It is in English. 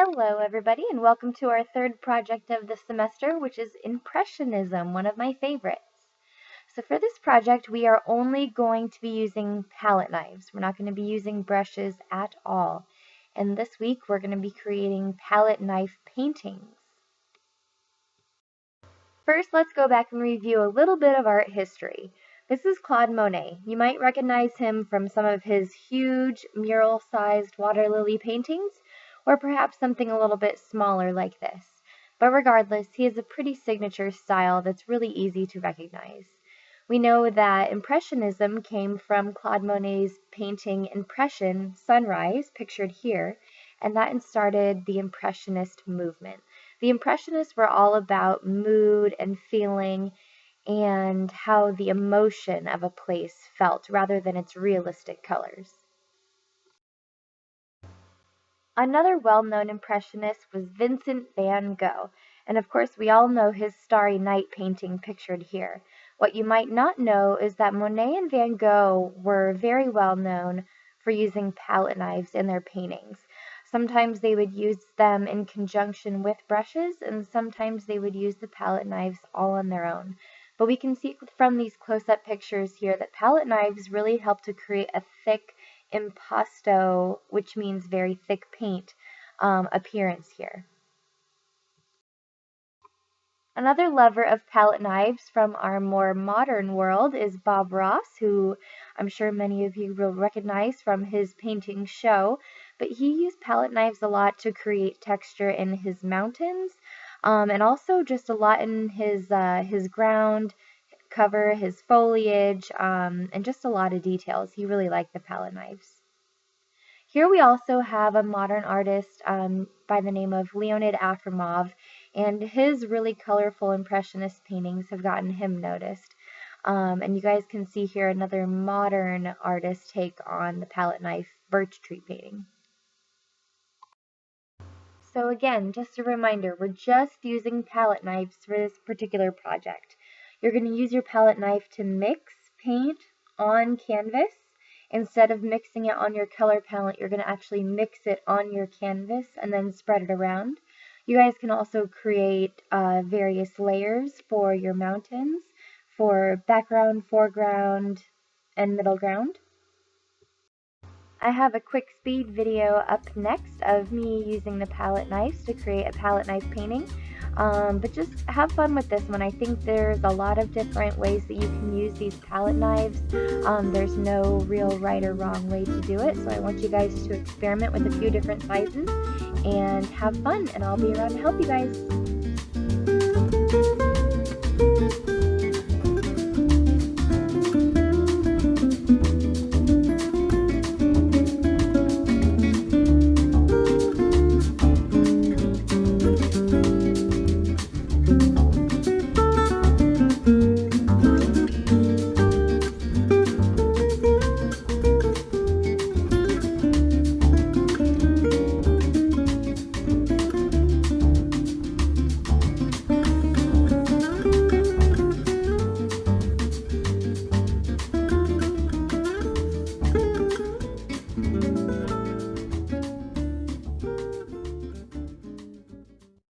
Hello, everybody, and welcome to our third project of the semester, which is Impressionism, one of my favorites. So for this project, we are only going to be using palette knives. We're not going to be using brushes at all. And this week, we're going to be creating palette knife paintings. First, let's go back and review a little bit of art history. This is Claude Monet. You might recognize him from some of his huge mural-sized water lily paintings, or perhaps something a little bit smaller like this. But regardless, he has a pretty signature style that's really easy to recognize. We know that Impressionism came from Claude Monet's painting Impression, Sunrise, pictured here, and that started the Impressionist movement. The Impressionists were all about mood and feeling and how the emotion of a place felt rather than its realistic colors. Another well-known Impressionist was Vincent van Gogh, and of course we all know his Starry Night painting pictured here. What you might not know is that Monet and Van Gogh were very well known for using palette knives in their paintings. Sometimes they would use them in conjunction with brushes, and sometimes they would use the palette knives all on their own. But we can see from these close-up pictures here that palette knives really help to create a thick impasto, which means very thick paint, appearance here. Another lover of palette knives from our more modern world is Bob Ross, who I'm sure many of you will recognize from his painting show, but he used palette knives a lot to create texture in his mountains, and also just a lot in his ground cover, his foliage, and just a lot of details. He really liked the palette knives. Here we also have a modern artist by the name of Leonid Afremov, and his really colorful impressionist paintings have gotten him noticed. And you guys can see here another modern artist take on the palette knife birch tree painting. So again, just a reminder, we're just using palette knives for this particular project. You're going to use your palette knife to mix paint on canvas. Instead of mixing it on your color palette, you're going to actually mix it on your canvas and then spread it around. You guys can also create various layers for your mountains, for background, foreground, and middle ground. I have a quick speed video up next of me using the palette knives to create a palette knife painting. But just have fun with this one. I think there's a lot of different ways that you can use these palette knives. There's no real right or wrong way to do it, so I want you guys to experiment with a few different sizes and have fun, and I'll be around to help you guys.